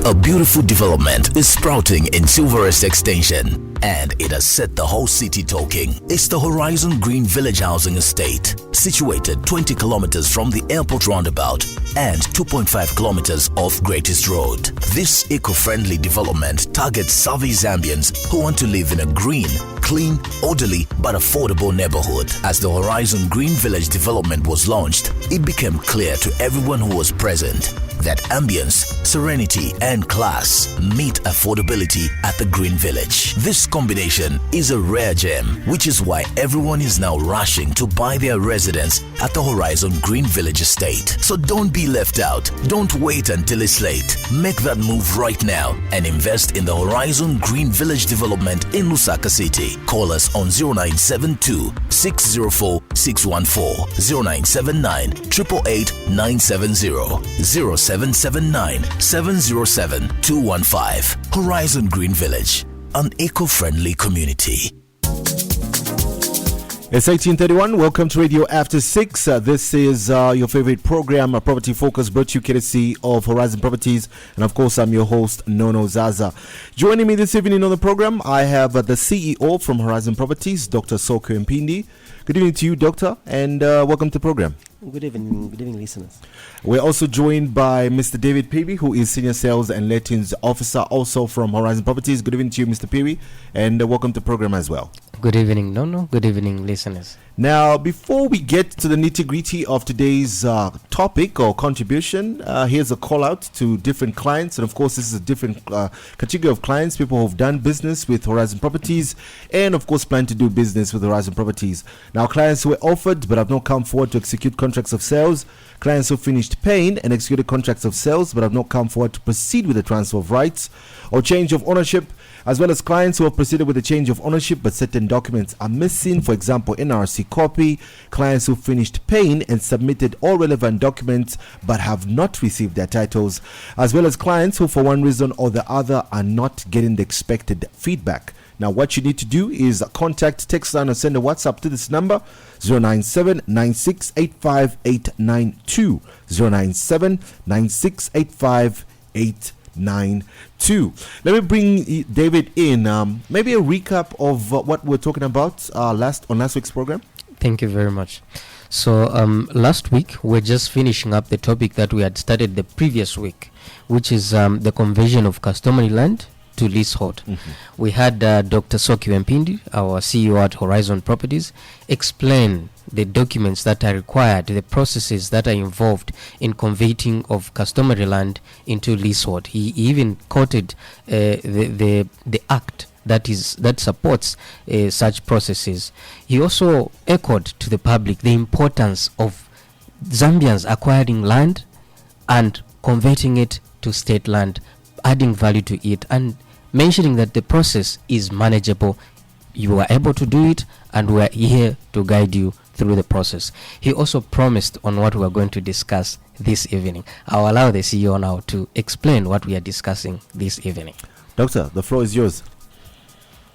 A beautiful development is sprouting in Silverest Extension, and it has set the whole city talking. It's the Horizon Green Village Housing Estate, situated 20 kilometers from the airport roundabout and 2.5 kilometers off Greatest Road. This eco-friendly development targets savvy Zambians who want to live in a green, clean, orderly but affordable neighborhood. As the Horizon Green Village development was launched, it became clear to everyone who was present that ambience, serenity, and class meet affordability at the Green Village. This combination is a rare gem, which is why everyone is now rushing to buy their residence at the Horizon Green Village Estate. So don't be left out. Don't wait until it's late. Make that move right now and invest in the Horizon Green Village development in Lusaka City. Call us on 0972 604 614, 0979 888 970, 0779 707 215. Horizon Green Village, an eco-friendly community. It's 1831. Welcome to Radio After 6. This is your favorite program, Property Focus, brought to you courtesy of Horizon Properties. And of course, I'm your host, Nono Zaza. Joining me this evening on the program, I have the CEO from Horizon Properties, Dr. Sokwe Mpindi. Good evening to you, Doctor, and welcome to the program. Good evening, listeners. We're also joined by Mr. David Peary, who is Senior Sales and Lettings Officer, also from Horizon Properties. Good evening to you, Mr. Peary, and welcome to the program as well. Good evening, Nono. Good evening, listeners. Now, before we get to the nitty-gritty of today's topic or contribution, here's a call out to different clients. And of course, this is a different category of clients, people who've done business with Horizon Properties and of course plan to do business with Horizon Properties. Now, clients who were offered but have not come forward to execute contracts of sales, clients who finished paying and executed contracts of sales but have not come forward to proceed with the transfer of rights or change of ownership, as well as clients who have proceeded with the change of ownership but certain documents are missing, for example, NRC copy, clients who finished paying and submitted all relevant documents but have not received their titles, as well as clients who for one reason or the other are not getting the expected feedback. Now, what you need to do is contact, text line, or send a WhatsApp to this number 097 9685892, 097 9685892. Let me bring David in. Maybe a recap of what we're talking about on last week's program. Thank you very much. So last week we're just finishing up the topic that we had started the previous week, which is the conversion of customary land to leasehold. We had Dr. Sokwe Mpindi, our CEO at Horizon Properties, explain the documents that are required, the processes that are involved in converting of customary land into leasehold. He even quoted the act that supports such processes. He also echoed to the public the importance of Zambians acquiring land and converting it to state land, adding value to it, and mentioning that the process is manageable. You are able to do it, and we are here to guide you through the process. He also promised on what we are going to discuss this evening. I'll allow the CEO now to explain what we are discussing this evening. Doctor, the floor is yours.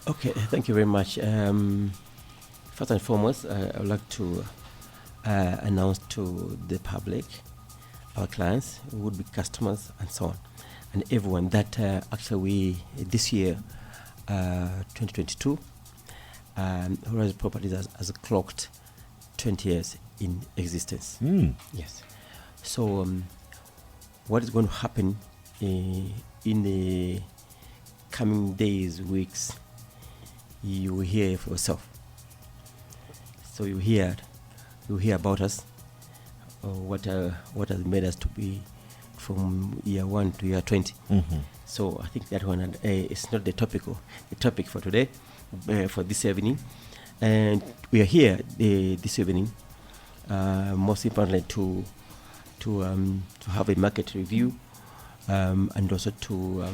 Okay, thank you very much. First and foremost, I would like to announce to the public, our clients, would-be customers, and so on, and everyone that actually we this year, 2022, Horizon Properties has clocked 20 years in existence. Yes. So, what is going to happen in the coming days, weeks? You will hear for yourself. So you hear about us, what has made us to be from year 1 to year 20. So I think that one is not the topic for today, for this evening, and we are here this evening, most importantly to have a market review, and also to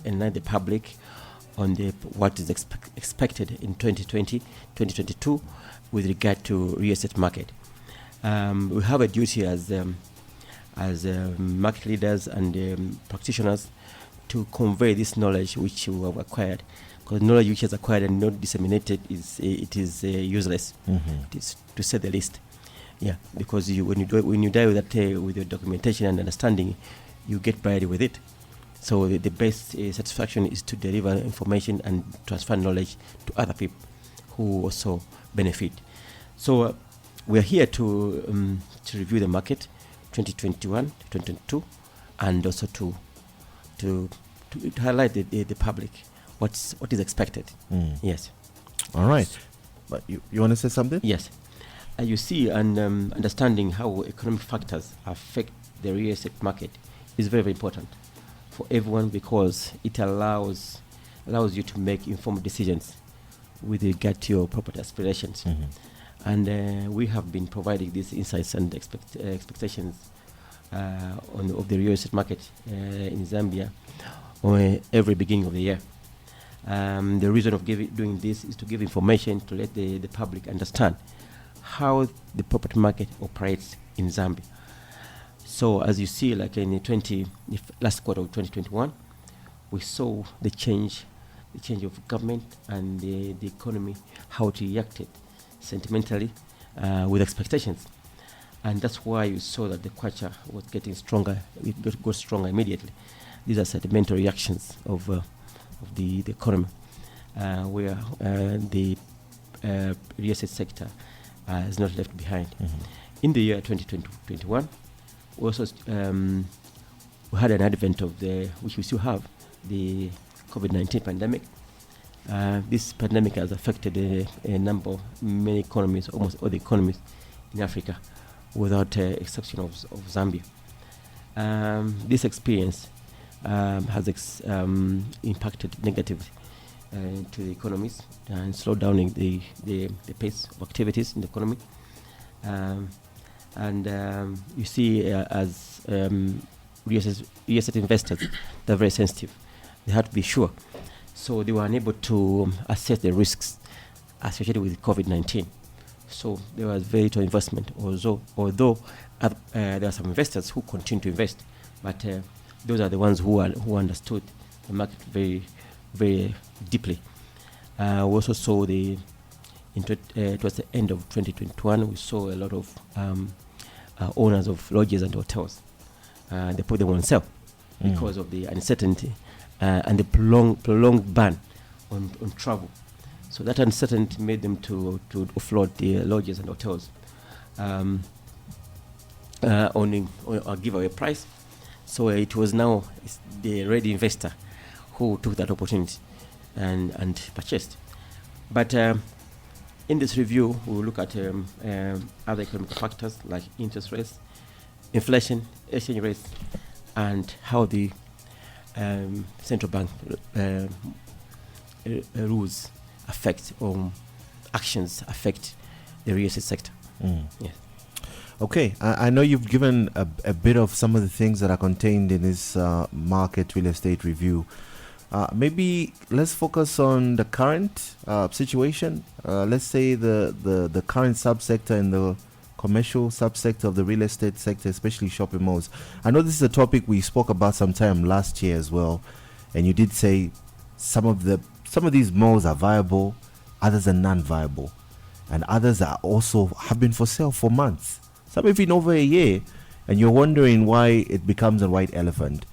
enlighten the public on what is expected in 2022 with regard to real estate market. We have a duty as market leaders and practitioners to convey this knowledge which we have acquired, because knowledge which is acquired and not disseminated is useless. It is, to say the least. Yeah, because when you die with that with your documentation and understanding, you get buried with it. So the best satisfaction is to deliver information and transfer knowledge to other people who also benefit. So we are here to review the market 2021, 2022, and also to highlight the public what is expected. Yes. All right. But you want to say something? Yes. You see, and understanding how economic factors affect the real estate market is very, very important for everyone, because it allows you to make informed decisions with regard to your property aspirations. And we have been providing these insights and expectations of the real estate market in Zambia on every beginning of the year. The reason of doing this is to give information to let the public understand how the property market operates in Zambia. So as you see, like in the last quarter of 2021, we saw the change of government and the economy, how it reacted sentimentally with expectations. And that's why you saw that the kwacha was getting stronger. It got stronger immediately. These are sentimental reactions of the economy, where the real estate sector is not left behind. In the year 2021, we also we had an advent of which we still have, the COVID-19 pandemic. This pandemic has affected many economies, almost all the economies in Africa, without exception of Zambia. This experience has impacted negatively to the economies and slowed down the pace of activities in the economy. You see, as real estate investors, they're very sensitive. They had to be sure. So they were unable to assess the risks associated with COVID-19. So there was very little investment, although there are some investors who continue to invest, but those are the ones who understood the market very, very deeply. We also saw towards the end of 2021, we saw a lot of owners of lodges and hotels. They put them on sale because of the uncertainty and the prolonged ban on travel. So that uncertainty made them to offload the lodges and hotels on a giveaway price. So it was now the ready investor who took that opportunity and purchased. But in this review, we will look at other economic factors like interest rates, inflation, exchange rates, and how the central bank rules actions affect the real estate sector. Yes. Okay, I know you've given a bit of some of the things that are contained in this market real estate review. Maybe let's focus on the current situation. Let's say the current subsector in the commercial subsector of the real estate sector, especially shopping malls. I know this is a topic we spoke about sometime last year as well, and you did say some of these malls are viable, others are non-viable, and others are also have been for sale for months. Some have been over a year, and you're wondering why it becomes a white elephant.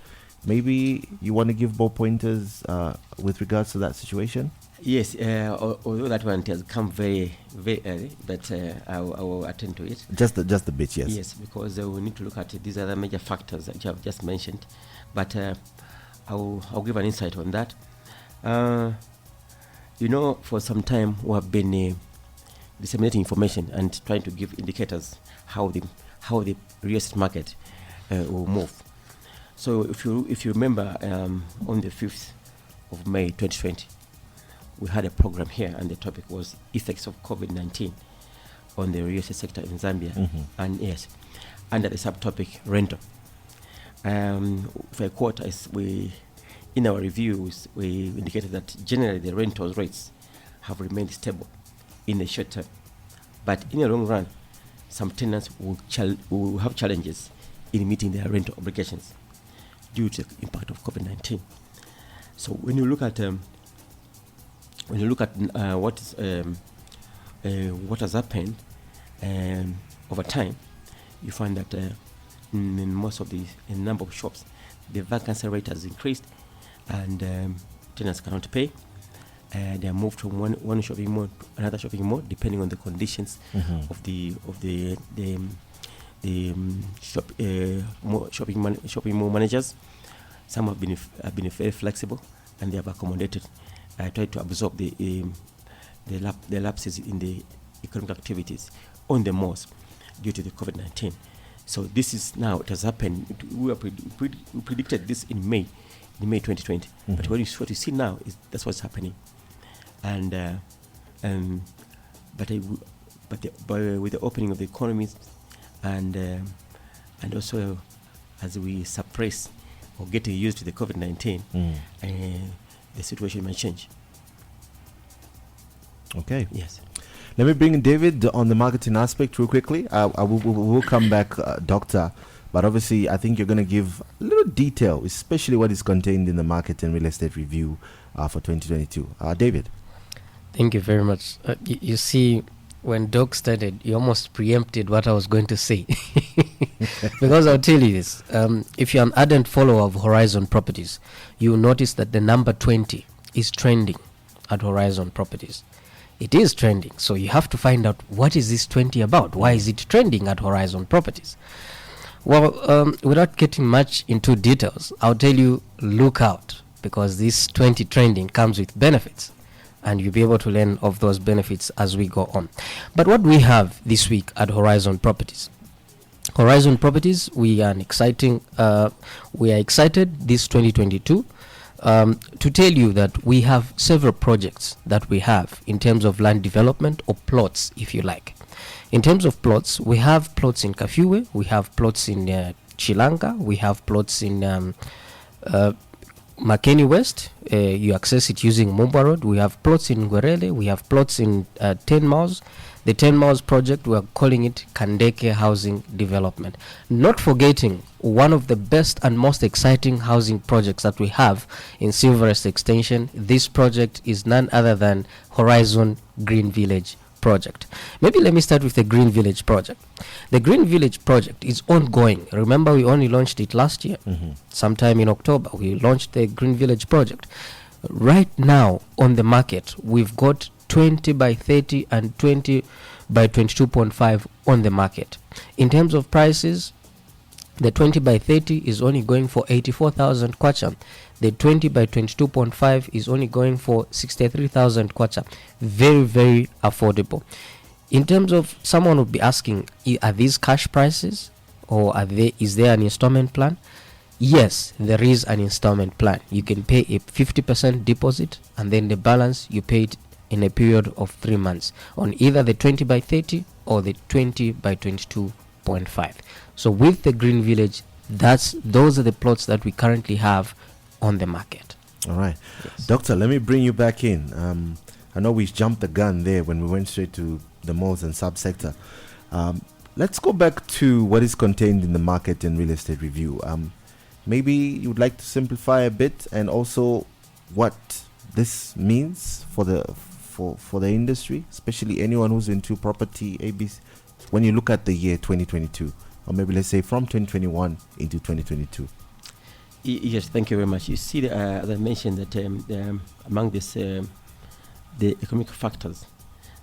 Maybe you want to give more pointers with regards to that situation? Yes, although that one has come very, very early, but I will attend to it. Just a bit, yes. Yes, because we need to look at these other major factors that you have just mentioned. But I'll give an insight on that. For some time we have been disseminating information and trying to give indicators how the real estate market will move. So if you remember, on the 5th of May 2020, we had a program here, and the topic was effects of COVID-19 on the real estate sector in Zambia, and yes, under the subtopic rental. For a quarter, in our reviews, we indicated that generally the rental rates have remained stable in the short term, but in the long run, some tenants will have challenges in meeting their rental obligations due to the impact of COVID-19. So when you look at what has happened over time, you find that in most of the number of shops. The vacancy rate has increased, and tenants cannot pay. They are moved from one shopping mall to another shopping mall, depending on the conditions of the shopping mall managers. Some have been very flexible, and they have accommodated, tried to absorb the lapses in the economic activities on the malls due to the COVID-19. So this is now, it has happened. We predicted this in May 2020. But what you see now is that's what's happening. And with the opening of the economies, and also as we suppress or get used to the COVID-19, the situation might change. Okay. Yes. Let me bring in David on the marketing aspect real quickly. We'll come back, Doctor. But obviously, I think you're going to give a little detail, especially what is contained in the Market and Real Estate Review for 2022. David. Thank you very much. You see, when Doc started, you almost preempted what I was going to say. Because I'll tell you this. If you're an ardent follower of Horizon Properties, you'll notice that the number 20 is trending at Horizon Properties. It is trending. So you have to find out, what is this 20 about? Why is it trending at Horizon Properties? Well, without getting much into details, I'll tell you, look out, because this 20 trending comes with benefits, and you'll be able to learn of those benefits as we go on. But what we have this week at Horizon Properties? Horizon Properties, we are excited this 2022 to tell you that we have several projects that we have in terms of land development, or plots, if you like. In terms of plots, we have plots in Kafue, we have plots in Chilanga, we have plots in Makeni West. You access it using Mumba Road. We have plots in Ngwerele, we have plots in 10 Miles. The 10 Miles project, we are calling it Kandeke Housing Development. Not forgetting one of the best and most exciting housing projects that we have in Silverest Extension. This project is none other than Horizon Green Village project. Maybe let me start with the Green Village project. The Green Village project is ongoing. Remember, we only launched it last year. Sometime in October, we launched the Green Village project. Right now on the market, we've got 20 by 30 and 20 by 22.5 on the market. In terms of prices, the 20 by 30 is only going for 84,000 kwacha. The 20 by 22.5 is only going for 63,000 kwacha. Very, very affordable. In terms of, someone would be asking, are these cash prices, or is there an installment plan? Yes, there is an installment plan. You can pay a 50% deposit, and then the balance you pay it in a period of 3 months on either the 20 by 30 or the 20 by 22.5. So with the Green Village, those are the plots that we currently have on the market. All right. Yes. Doctor, let me bring you back in. I know we jumped the gun there when we went straight to the malls and subsector. Let's go back to what is contained in the Market and Real Estate Review. Maybe you would like to simplify a bit, and also what this means for the industry, especially anyone who's into property ABC, when you look at the year 2022, or maybe let's say from 2021 into 2022. Yes, thank you very much. You see, as I mentioned, that among this, the economic factors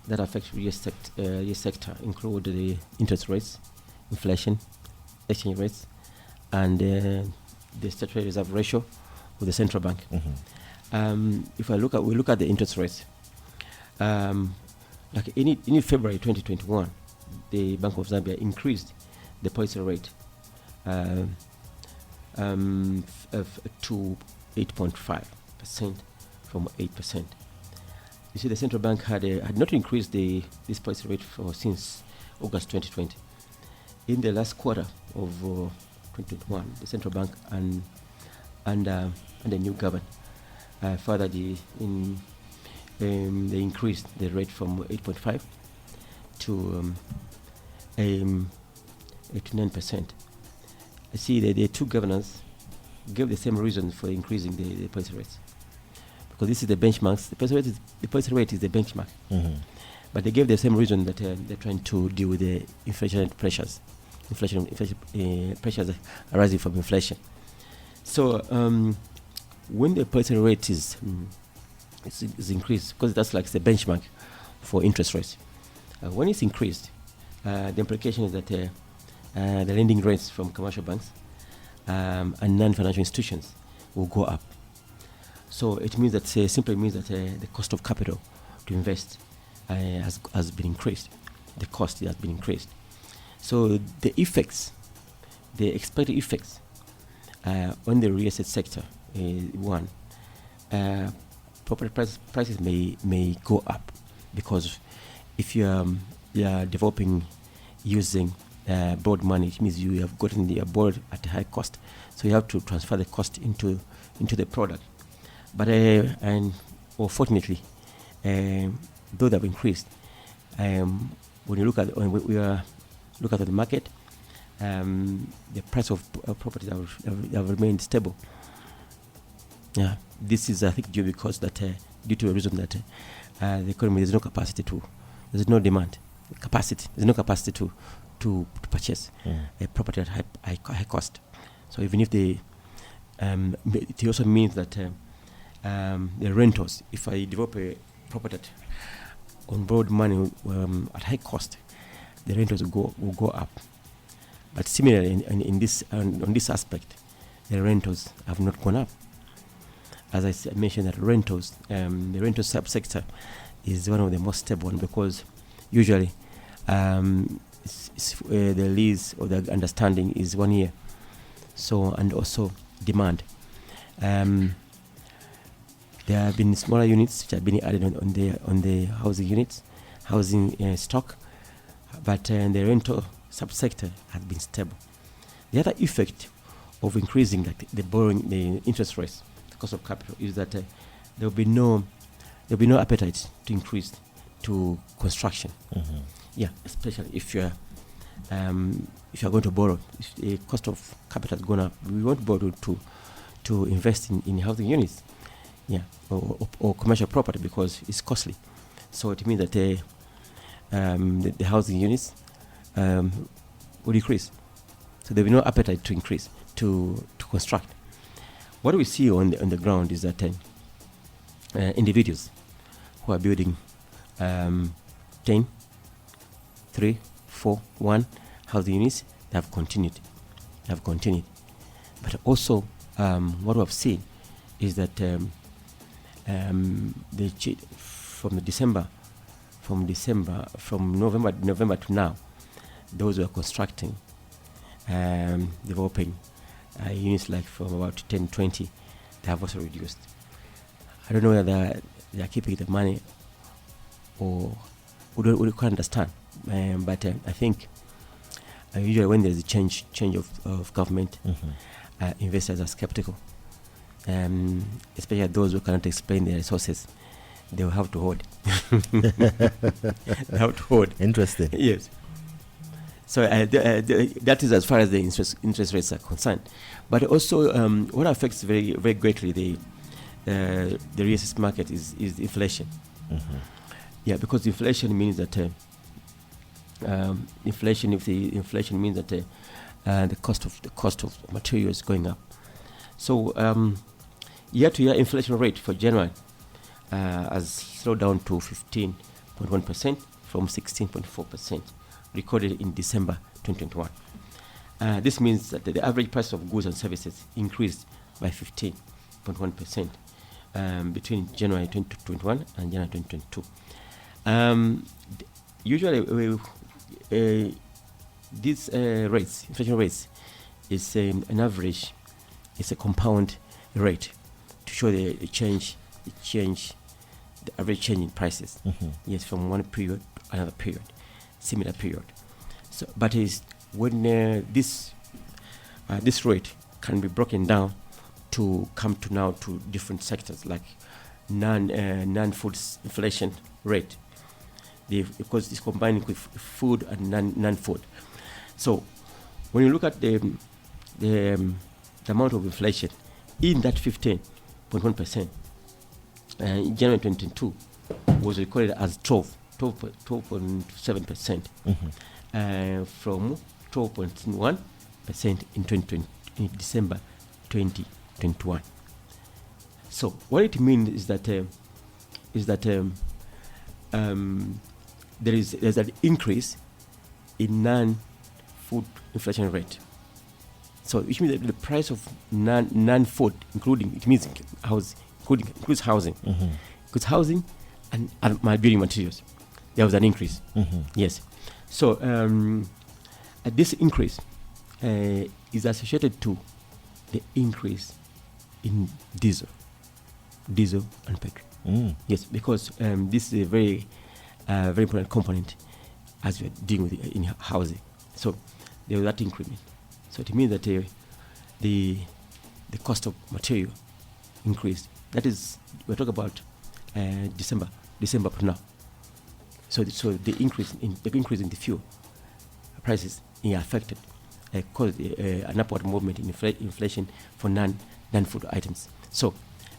that affect real sector include the interest rates, inflation, exchange rates, and the statutory reserve ratio of the central bank. If we look at the interest rates, like in February 2021, the Bank of Zambia increased the policy rate to 8.5% from 8%. You see, the central bank had not increased this policy rate since August 2020. In the last quarter of 2021, the central bank and the new government further they increased the rate from 8.5 to 9%. I see that the two governors gave the same reason for increasing the policy rates, because this is the benchmarks. The policy rate is the benchmark, but they gave the same reason that they're trying to deal with the inflation pressures pressures arising from inflation. So when the policy rate is increased, because that's like the benchmark for interest rates. When it's increased, the implication is that the lending rates from commercial banks and non-financial institutions will go up. So it means that simply means that the cost of capital to invest has been increased. The cost has been increased. So the expected effects on the real estate sector is one. Property prices may go up, because if you are developing using borrowed money, it means you have gotten the borrowed at a high cost, so you have to transfer the cost into the product. But fortunately, though they have increased, when you look at the market, the price of properties have remained stable. Yeah, this is, I think, due to a reason that the economy, there's no demand capacity. There's no capacity to purchase a property at high cost. So even if it also means that the rentals, if I develop a property on borrowed money at high cost, the rentals will go up. But similarly, on this aspect, the rentals have not gone up. As I mentioned, that the rental subsector is one of the most stable one, because usually the lease or the understanding is 1 year. So, and also demand. There have been smaller units which have been added on the housing stock, but the rental subsector has been stable. The other effect of increasing the interest rates, the cost of capital, is that there will be no appetite to increase to construction. Mm-hmm. Yeah, especially if you're going to borrow, if the cost of capital is going up, we won't borrow to invest in housing units, yeah, or commercial property, because it's costly. So it means that the housing units will decrease. So there will be no appetite to increase to construct. What we see on the ground is that individuals who are building 10, 3, 4, 1 housing units, they have continued. But also, what we have seen is that from November to now, those who are constructing, developing units like from about 10, 20, they have also reduced. I don't know whether they are keeping the money or we can't understand. But I think usually when there's a change of government, investors are skeptical, especially those who cannot explain their resources. They will have to hold. They have to hold. Interesting. Yes. So that is as far as the interest rates are concerned. But also, what affects very, very greatly the real estate market is inflation. Mm-hmm. Yeah, because inflation means that inflation means that the cost of material is going up. So year-to-year inflation rate for January has slowed down to 15.1% from 16.4% recorded in December 2021. This means that the average price of goods and services increased by 15.1% between January 2021 and January 2022. Usually, these inflation rates, is an average. It's a compound rate to show the average change in prices. Mm-hmm. Yes, from one period to another period, similar period. So, but is when this rate can be broken down to come to now to different sectors, like non-food inflation rate, because it's combining with food and non-food. So when you look at the amount of inflation in that 15.1%, in January 2022 was recorded as 12.7%, Mm-hmm. from 12.1% in December 2021. So what it means is that there's an increase in non-food inflation rate. So which means that the price of non-food, includes housing, includes housing and my building materials. There was an increase. Yes. So this increase is associated to the increase in diesel and petrol. Yes, because this is a very important component as we're dealing with in housing. So there was that increment. So it means that the cost of material increased. That is, we're talking about December up to now. So the increase in the fuel prices affected, caused an upward movement in inflation for non-food items. So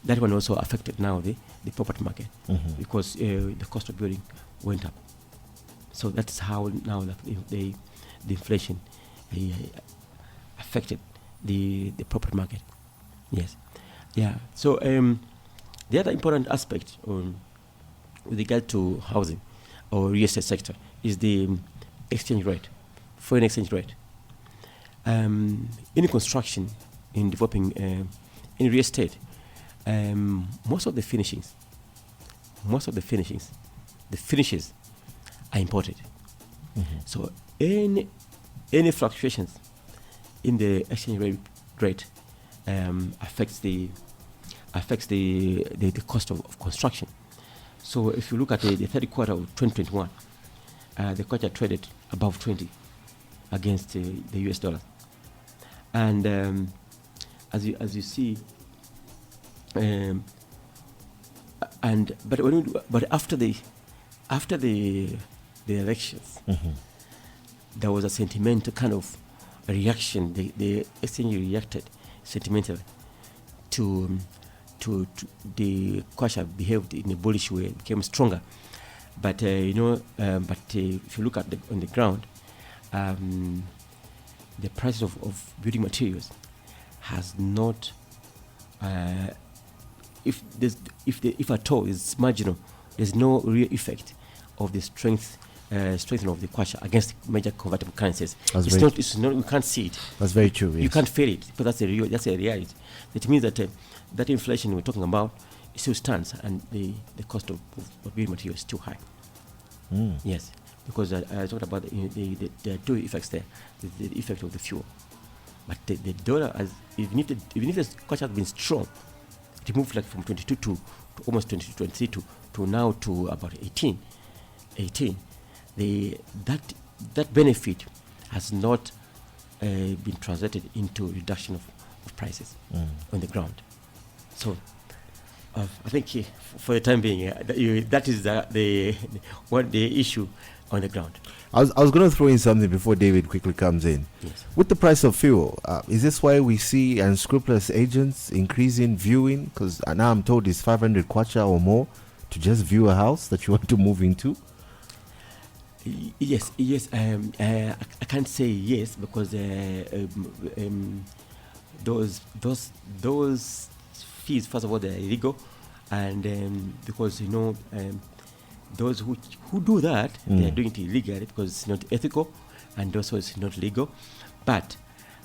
that one also affected now the property market because the cost of building went up. So that's how now the inflation affected the property market. Yes. Yeah. So the other important aspect with regard to housing or real estate sector is the exchange rate, foreign exchange rate. In construction, in developing, in real estate, most of the finishes are imported. So any fluctuations in the exchange rate affects the cost of construction. So if you look at the third quarter of 2021, the kwacha traded above 20 against the US dollar, and as you see, but after the elections, there was a sentimental kind of reaction. The exchange reacted sentimentally to the kwacha behaved in a bullish way, became stronger. But if you look at on the ground, the price of building materials has not, if at all, is marginal. There's no real effect of the strengthening of the kwacha against major convertible currencies. It's not. You can't see it. That's very true. Yes. You can't feel it, but that's a reality. It means that that inflation we're talking about still stands, and the cost of building materials is too high. Yes, because I talked about there are two effects there: the effect of the fuel, but the dollar, even if the kwacha has been strong, it moved like from 22 to almost 22, 23 to now to about 18. That benefit has not been translated into reduction of prices on the ground. So I think for the time being, that is the issue on the ground. I was going to throw in something before David quickly comes in. Yes. With the price of fuel, is this why we see unscrupulous agents increasing viewing? Because now I'm told it's 500 kwacha or more to just view a house that you want to move into. Yes. I can't say yes because those fees, first of all, they're illegal, and because those who do that, they are doing it illegally because it's not ethical, and also it's not legal. But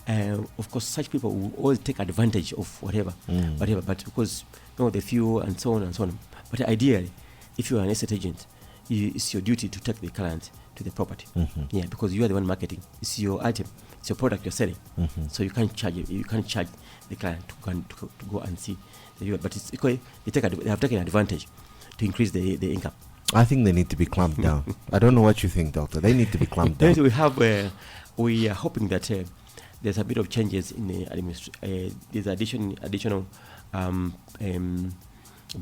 of course, such people will always take advantage of whatever. But because the fuel and so on. But ideally, if you are an estate agent, it's your duty to take the client to the property. Yeah, because you are the one marketing. It's your item. It's your product you're selling. So you can't charge the client to go and see the viewer. But it's equally, they have taken advantage to increase the income. I think they need to be clamped down. I don't know what you think, Doctor. They need to be clamped down. We are hoping that there's a bit of changes in the administration. There's additional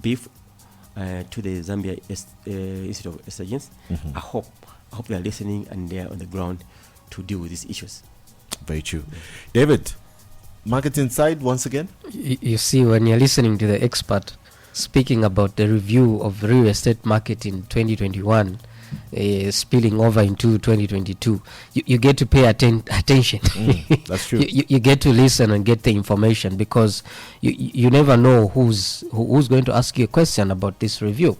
beef to the Zambia Institute of Estate Agents. I hope they are listening and they are on the ground to deal with these issues. Very true. David, marketing side once again. You see, when you're listening to the expert speaking about the review of real estate market in 2021, spilling over into 2022, you get to pay attention. That's true. You get to listen and get the information, because you never know who's going to ask you a question about this review.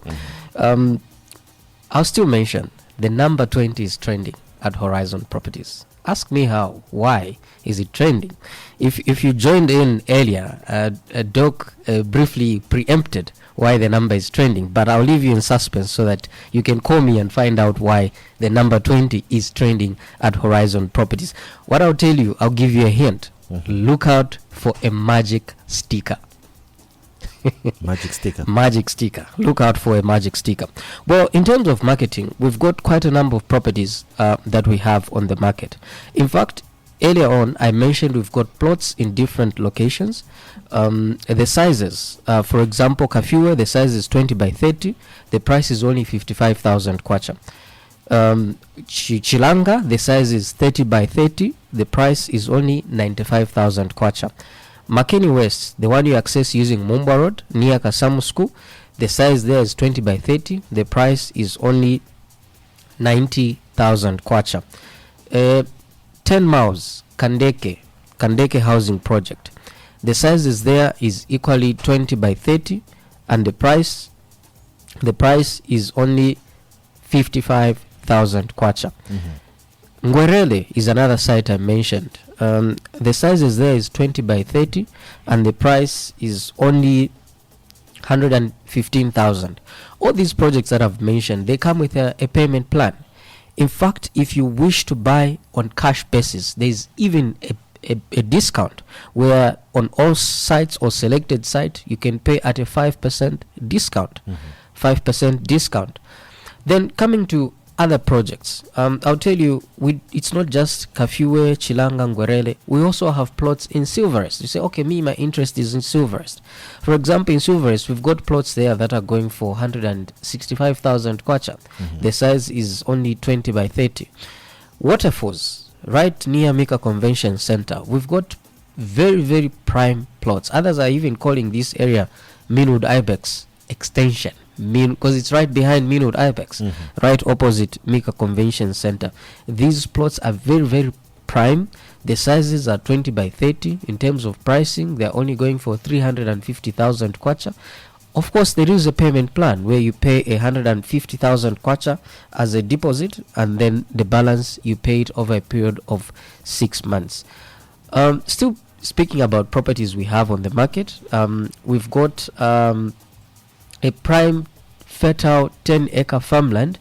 I'll still mention the number 20 is trending at Horizon Properties. Ask me how, why is it trending? If you joined in earlier, Doc briefly preempted why the number is trending, but I'll leave you in suspense so that you can call me and find out why the number 20 is trending at Horizon Properties. What I'll tell you, I'll give you a hint. Look out for a magic sticker. Magic sticker. Magic sticker. Look out for a magic sticker. Well, in terms of marketing, we've got quite a number of properties that we have on the market. In fact, earlier on, I mentioned we've got plots in different locations. The sizes, for example, Kafue, the size is 20 by 30. The price is only 55,000 kwacha. Chilanga, the size is 30 by 30. The price is only 95,000 kwacha. Makeni West, the one you access using Mumba Road near Kasamu School, the size there is 20 by 30. The price is only 90,000 kwacha. 10 miles, Kandeke Housing Project. The sizes there is equally 20 by 30, and the price is only 55,000 kwacha. Ngwerele is another site I mentioned. The sizes there is 20 by 30, and the price is only 115,000. All these projects that I've mentioned, they come with a payment plan. In fact, if you wish to buy on cash basis, there's even a discount where on all sites or selected site you can pay at a 5% discount. 5% discount. Then coming to other projects, I'll tell you, it's not just Kafue, Chilanga, Ngwerele. We also have plots in Silverest. You say, okay, my interest is in Silverest. For example, in Silverest, we've got plots there that are going for 165,000 kwacha. The size is only 20 by 30. Waterfalls, right near Mika Convention Center, we've got very, very prime plots. Others are even calling this area Meanwood Ibex Extension, because it's right behind Meanwood Ibex, right opposite Mika Convention Center. These plots are very, very prime. The sizes are 20 by 30. In terms of pricing, they're only going for 350,000 kwacha. Of course, there is a payment plan where you pay 150,000 kwacha as a deposit, and then the balance you pay it over a period of 6 months. Still speaking about properties we have on the market, we've got a prime fertile 10-acre farmland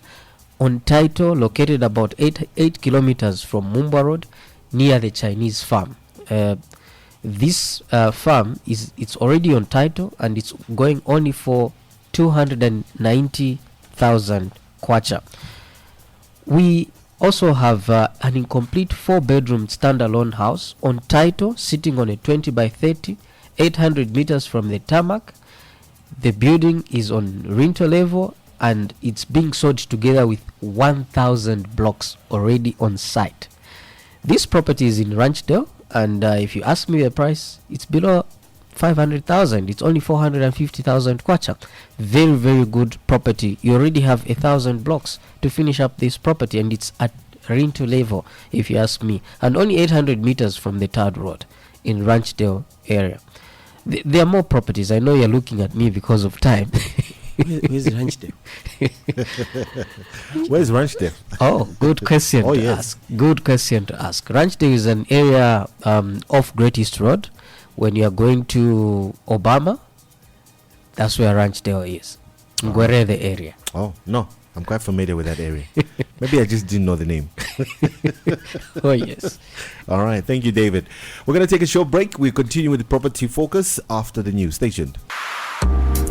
on title located about 8 kilometers from Mumba Road near the Chinese farm. This farm it's already on title, and it's going only for 290,000 kwacha. We also have an incomplete 4-bedroom standalone house on title sitting on a 20 by 30, 800 meters from the tarmac. The building is on rental level, and it's being sold together with 1,000 blocks already on site. This property is in Ranchdale, and if you ask me the price, it's below 500,000. It's only 450,000 kwacha. Very, very good property. You already have 1,000 blocks to finish up this property, and it's at rental level, if you ask me, and only 800 meters from the third road in Ranchdale area. There are more properties. I know you're looking at me because of time. Where's Ranchdale? Where's Ranchdale? Oh, good question to ask. Good question to ask. Ranchdale is an area off Great East Road. When you are going to Obama, that's where Ranchdale is. Ngwerele the area. Oh, no. I'm quite familiar with that area. Maybe I just didn't know the name. Oh, yes. All right. Thank you, David. We're going to take a short break. We'll continue with the Property Focus after the news. Stay tuned.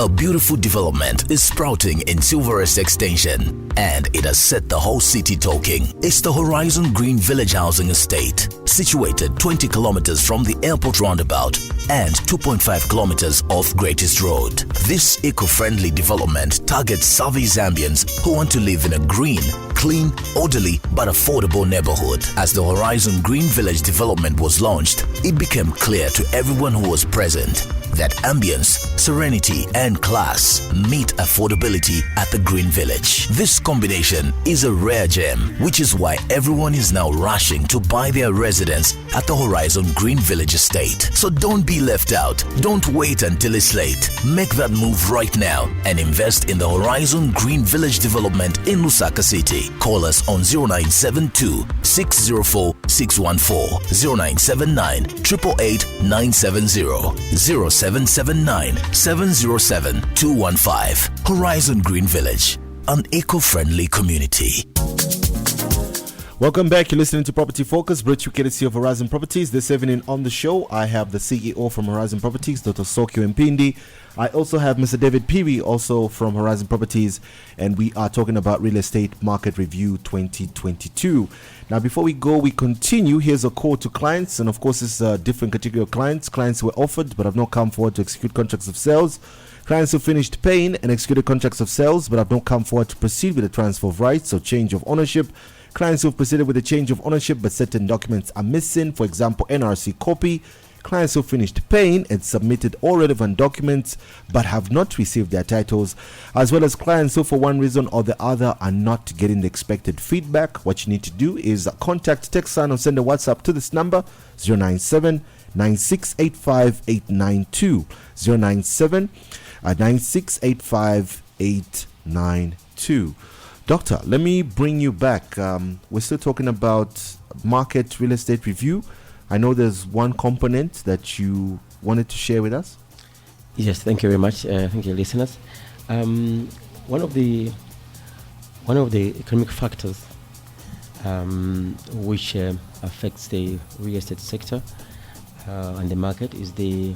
A beautiful development is sprouting in Silverest Extension, and it has set the whole city talking. It's the Horizon Green Village Housing Estate, situated 20 kilometers from the airport roundabout and 2.5 kilometers off Greatest Road. This eco-friendly development targets savvy Zambians who want to live in a green, clean, orderly but affordable neighborhood. As the Horizon Green Village development was launched, it became clear to everyone who was present that ambience, serenity and class meet affordability at the Green Village. This combination is a rare gem, which is why everyone is now rushing to buy their residence at the Horizon Green Village estate. So don't be left out. Don't wait until it's late. Make that move right now and invest in the Horizon Green Village development in Lusaka City. Call us on 0972 604 614, 0979 888 970, 0779 707 215. Horizon Green Village, an eco-friendly community. Welcome back. You're listening to Property Focus, brought to you courtesy of Horizon Properties. This evening on the show, I have the CEO from Horizon Properties, Dr. Sokyo Mpindi. I also have Mr. David Peary, also from Horizon Properties, and we are talking about Real Estate Market Review 2022. Now, before we go, we continue. Here's a call to clients, and of course, it's a different category of clients. Clients who were offered but have not come forward to execute contracts of sales. Clients who finished paying and executed contracts of sales but have not come forward to proceed with the transfer of rights or change of ownership. Clients who have proceeded with a change of ownership but certain documents are missing, for example, NRC copy. Clients who finished paying and submitted all relevant documents but have not received their titles, as well as clients who for one reason or the other are not getting the expected feedback. What you need to do is contact TechSign or send a WhatsApp to this number 097 9685 892 097 9685 892. Doctor, let me bring you back. We're still talking about market real estate review. I know there's one component that you wanted to share with us. Yes, thank you very much. Thank you, listeners. One of the economic factors which affects the real estate sector and the market is the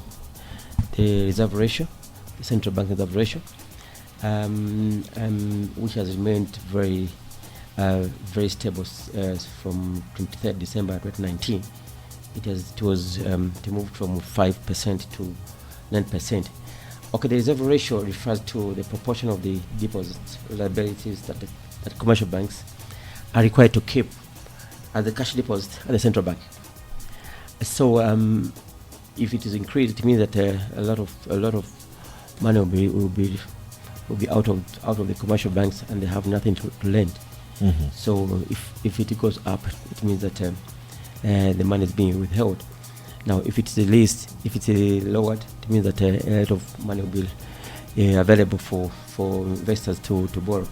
reserve ratio, the central bank reserve ratio, which has remained very stable from 23rd December 2019. It was moved from 5% to 9%. Okay, the reserve ratio refers to the proportion of the deposits liabilities that commercial banks are required to keep as the cash deposit at the central bank. So, if it is increased, it means that a lot of money will be out of the commercial banks, and they have nothing to lend. Mm-hmm. So, if it goes up, it means that the money is being withheld. Now, if it's lowered, it means that a lot of money will be available for investors to borrow.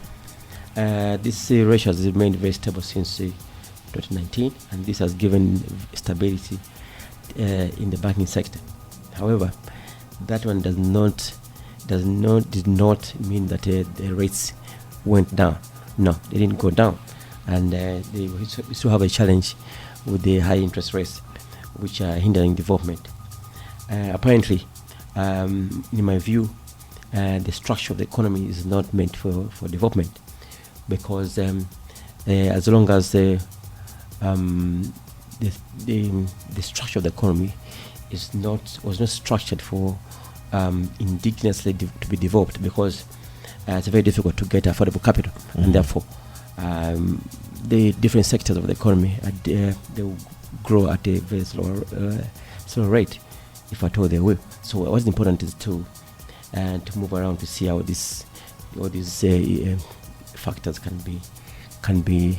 This ratio has remained very stable since 2019, and this has given stability in the banking sector. However, that one did not mean that the rates went down. No, they didn't go down, and they still have a challenge with the high interest rates, which are hindering development. Apparently, in my view, the structure of the economy is not meant for development, because as long as the structure of the economy was not structured for indigenously to be developed, because it's very difficult to get affordable capital, and therefore the different sectors of the economy they will grow at a very slow rate, if at all they will. So what's important is to move around to see how all these factors can be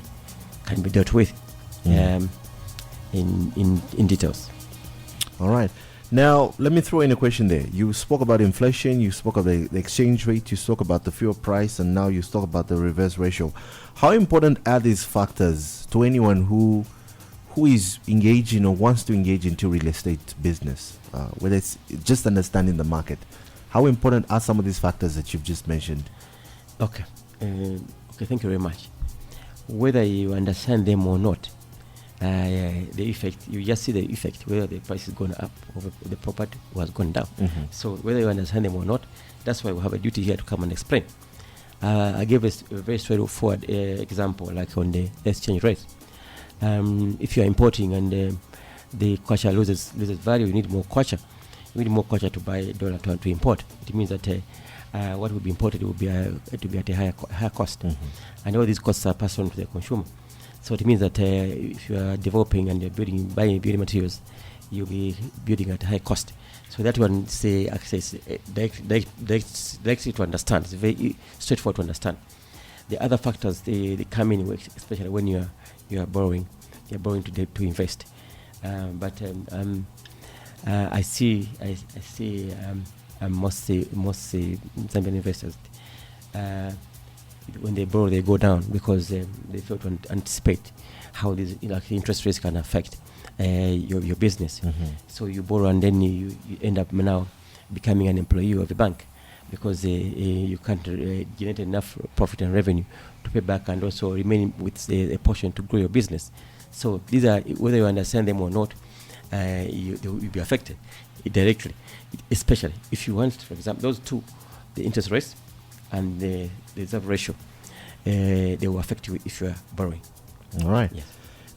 dealt with in details. All right. Now, let me throw in a question there. You spoke about inflation, you spoke about the exchange rate, you spoke about the fuel price, and now you spoke about the reverse ratio. How important are these factors to anyone who is engaging or wants to engage into real estate business, whether it's just understanding the market? How important are some of these factors that you've just mentioned? Okay, thank you very much. Whether you understand them or not, the effect, you just see the effect, whether the price is going up or the property was going down. Mm-hmm. So whether you understand them or not, that's why we have a duty here to come and explain. I gave a very straightforward example, like on the exchange rate. If you are importing and the kwacha loses value. You need more kwacha. You need more kwacha to buy dollar to import. It means that what will be imported will be at a higher cost, and all these costs are passed on to the consumer. So it means that if you are developing and you're buying building materials, you'll be building at a high cost. So that one say access directly to understand. It's very straightforward to understand. The other factors they come in, especially when you are borrowing. You're borrowing to invest. I see most Zambian investors when they borrow, they go down because they fail to anticipate how these interest rates can affect your business. So you borrow and then you end up now becoming an employee of the bank because you can't generate enough profit and revenue to pay back and also remain with a portion to grow your business. So these are, whether you understand them or not, they will be affected directly, especially if you want, for example, those two, the interest rates and the reserve ratio, they will affect you if you are borrowing. All right. Yes.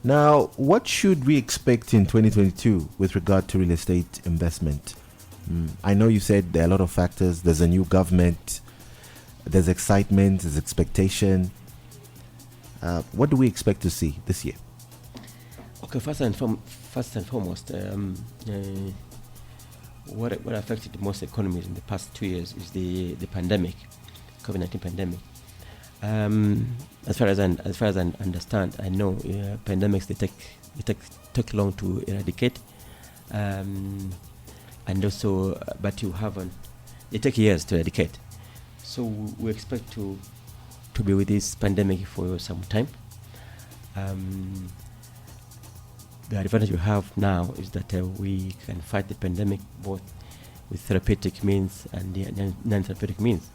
Now, what should we expect in 2022 with regard to real estate investment? I know you said there are a lot of factors. There's a new government. There's excitement. There's expectation. What do we expect to see this year? Okay, first and foremost, what affected most economies in the past 2 years is the pandemic, COVID-19 pandemic. As far as I understand, I know pandemics they take long to eradicate, and also, but they take years to eradicate. So we expect to be with this pandemic for some time. The advantage we have now is that we can fight the pandemic both with therapeutic means and the non-therapeutic means,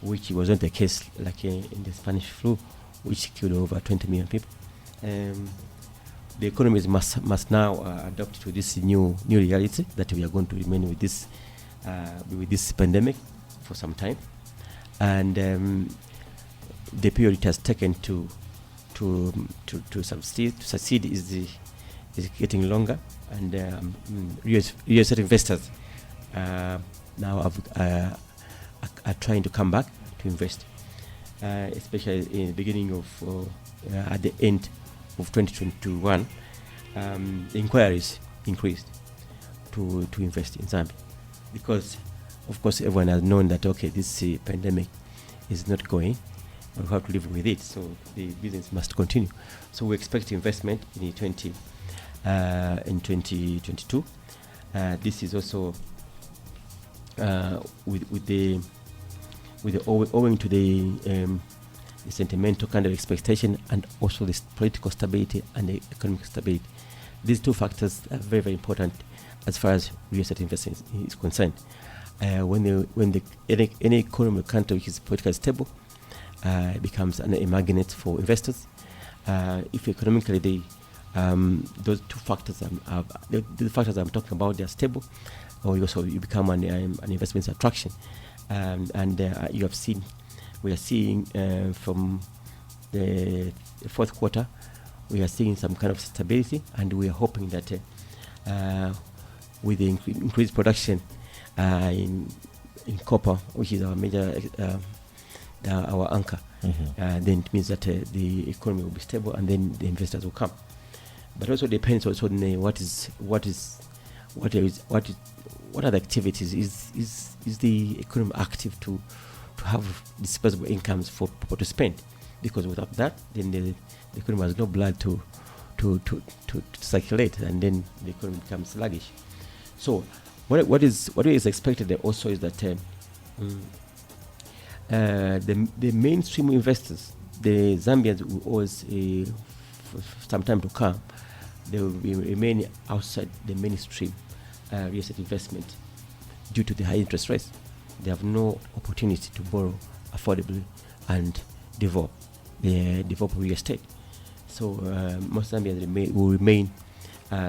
which wasn't the case like in the Spanish flu, which killed over 20 million people. The economies must now adapt to this new reality that we are going to remain with this pandemic for some time, and the period it has taken to succeed is getting longer, and real estate investors now are trying to come back to invest, especially in the beginning of at the end of 2021. The inquiries increased to invest in Zambia because, of course, everyone has known that this pandemic is not going. We have to live with it, so the business must continue. So we expect investment in 2022. This is also owing to the sentimental kind of expectation and also the political stability and the economic stability. These two factors are very, very important as far as real estate investment is concerned. When any economic country which is politically stable becomes a magnet for investors. If economically those two factors the factors I'm talking about, they are stable, or you become an investment attraction. And we are seeing from the fourth quarter, we are seeing some kind of stability, and we are hoping that with the increased production in copper, which is our major our anchor, then it means that the economy will be stable, and then the investors will come. But also depends also on what are the activities? Is the economy active to have disposable incomes for people to spend? Because without that, then the economy has no blood to circulate, and then the economy becomes sluggish. So what is expected also is that the mainstream investors, the Zambians, will always, for some time to come, they will remain outside the mainstream real estate investment due to the high interest rates. They have no opportunity to borrow affordably and develop real estate. So most Zambians will remain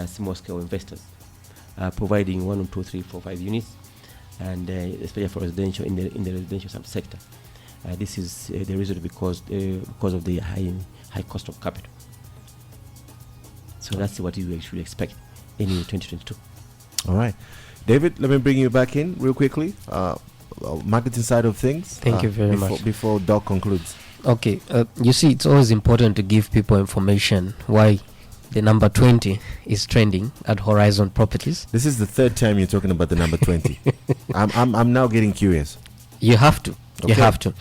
small-scale investors, providing 1, 2, 3, 4, 5 units, and especially for residential in the residential subsector. This is the reason because of the high cost of capital. So So that's what you should expect in 2022. All right. David, let me bring you back in real quickly. Marketing side of things. Thank you very much. Before Doc concludes. Okay, you see, it's always important to give people information why the number 20 is trending at Horizon Properties. This is the third time you're talking about the number 20. I'm now getting curious. You have to. Okay. You have to.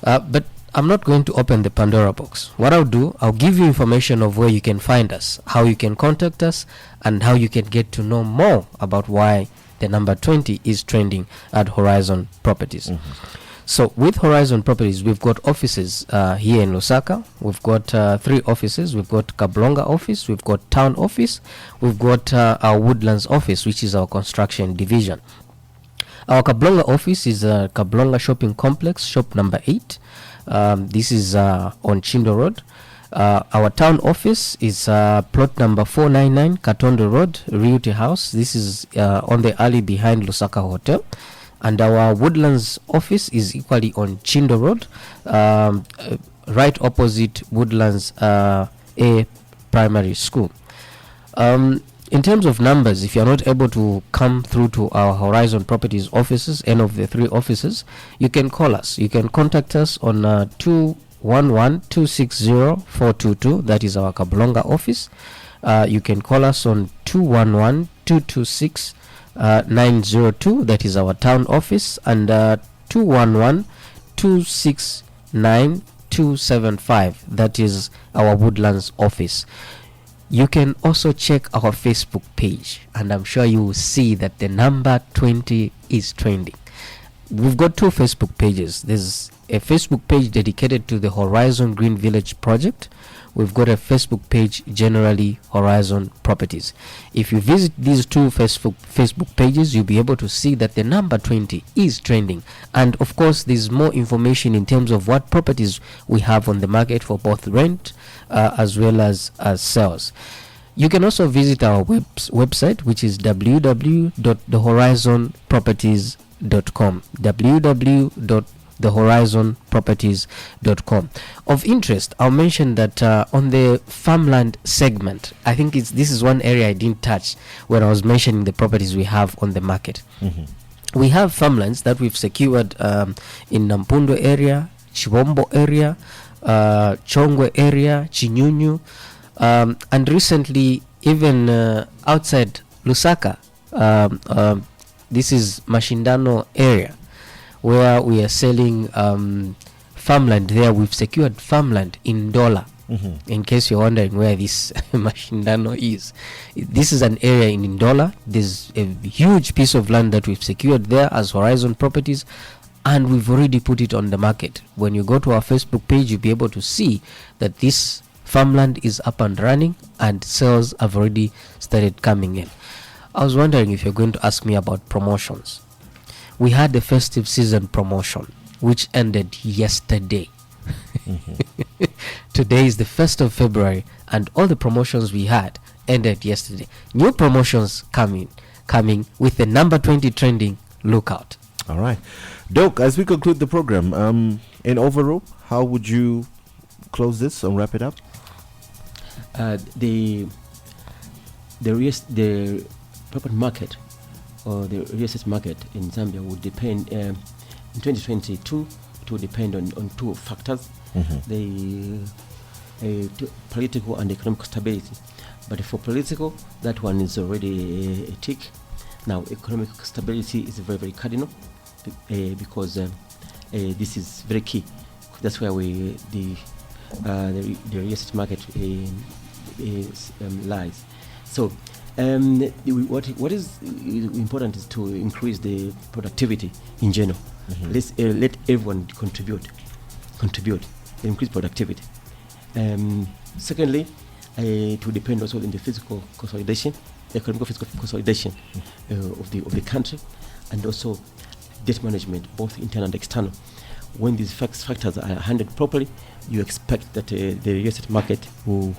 But I'm not going to open the Pandora box. What I'll do, I'll give you information of where you can find us, how you can contact us, and how you can get to know more about why the number 20 is trending at Horizon Properties. So with Horizon Properties, we've got offices here in Lusaka. We've got 3 offices. We've got Kablonga office, we've got Town office, we've got our Woodlands office, which is our construction division. Our Kablonga office is Kablonga Shopping Complex, shop number 8. This is on Chindo Road. Our town office is plot number 499 Katondo Road, Realty House. This is on the alley behind Lusaka Hotel. And our Woodlands office is equally on Chindo Road, right opposite Woodlands A Primary School. In terms of numbers, if you're not able to come through to our Horizon Properties offices, any of the 3 offices, you can call us. You can contact us on 211-260-422. That is our Kablonga office. You can call us on 211-226-902. That is our town office. And 211-269-275. That is our Woodlands office. You can also check our Facebook page, and I'm sure you will see that the number 20 is trending. We've got 2 Facebook pages. There's a Facebook page dedicated to the Horizon Green Village project. We've got a Facebook page generally Horizon Properties. If you visit these 2 Facebook pages, you'll be able to see that the number 20 is trending. And of course, there's more information in terms of what properties we have on the market for both rent as well as sales. You can also visit our website, which is www.thehorizonproperties.com. www.thehorizonproperties.com. Of interest, I'll mention that on the farmland segment, I think this is one area I didn't touch when I was mentioning the properties we have on the market. We have farmlands that we've secured in Nampundo area, Chibombo area, Chongwe area, Chinyunyu, and recently even outside Lusaka. This is Mashindano area, where we are selling farmland there. We've secured farmland in Ndola. In case you're wondering where this Mashindano is, this is an area in Ndola. There's a huge piece of land that we've secured there as Horizon Properties, and we've already put it on the market. When you go to our Facebook page, you'll be able to see that this farmland is up and running and sales have already started coming in. I was wondering if you're going to ask me about promotions. We had the festive season promotion, which ended yesterday. Today is the 1st of February, and all the promotions we had ended yesterday. New promotions coming with the number 20 trending. Look out. All right. Doc, as we conclude the program, in overall, how would you close this and wrap it up? The property market or the real estate market in Zambia would depend in 2022. It will depend on 2 factors: the political and economic stability. But for political, that one is already a tick. Now, economic stability is very, very cardinal because this is very key. That's where the real estate market lies. So, what is important is to increase the productivity in general. Let's let everyone contribute, increase productivity. Secondly, it will depend also on the physical consolidation, economic physical consolidation of the country, and also debt management, both internal and external. When these factors are handled properly, you expect that the real estate market will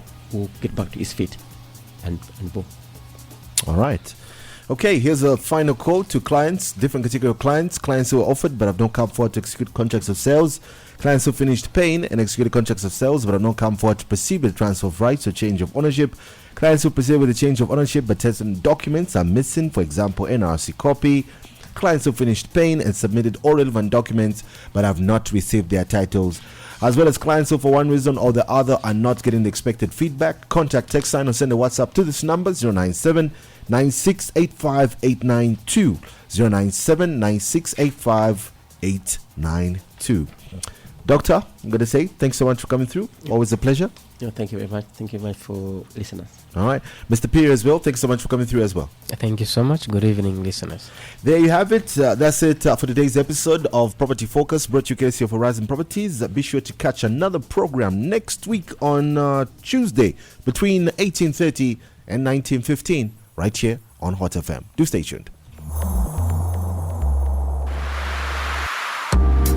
get back to its feet and boom. All right. Okay, here's a final call to clients, different category of clients who are offered but have not come forward to execute contracts of sales, clients who finished paying and executed contracts of sales but have not come forward to proceed with transfer of rights or change of ownership, Clients who proceed with a change of ownership but certain documents are missing, for example, NRC copy. Clients who finished paying and submitted all relevant documents but have not received their titles. As well as clients who for one reason or the other are not getting the expected feedback. Contact TechSign or send a WhatsApp to this number 097 9685 892 097 9685 892. Doctor, I'm going to say thanks so much for coming through. Always a pleasure. Yeah, thank you very much. Thank you very much for listeners. All right. Mr. Peter as well, thanks so much for coming through as well. Thank you so much. Good evening, listeners. There you have it. That's it for today's episode of Property Focus, brought to you courtesy of Horizon Properties. Be sure to catch another program next week on Tuesday between 18:30 and 19:15 right here on Hot FM. Do stay tuned.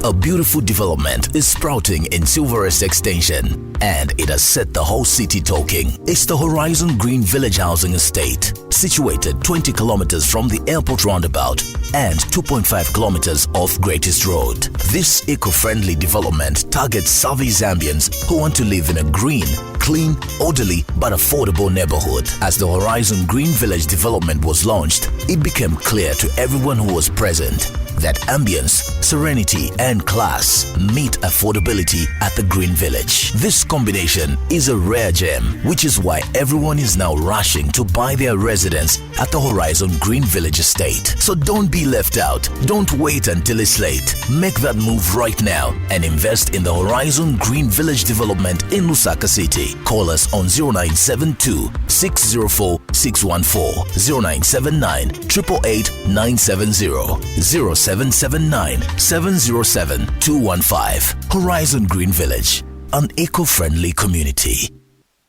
A beautiful development is sprouting in Silverest Extension, and it has set the whole city talking. It's the Horizon Green Village Housing Estate, situated 20 kilometers from the airport roundabout and 2.5 kilometers off Greatest Road. This eco-friendly development targets savvy Zambians who want to live in a green, clean, orderly, but affordable neighborhood. As the Horizon Green Village development was launched, it became clear to everyone who was present that ambience, serenity, and class meet affordability at the Green Village. This combination is a rare gem, which is why everyone is now rushing to buy their residence at the Horizon Green Village Estate. So don't be left out. Don't wait until it's late. Make that move right now and invest in the Horizon Green Village development in Lusaka City. Call us on 0972 604 614, 0979 888 970, 0779 707 215. Horizon Green Village, an eco-friendly community.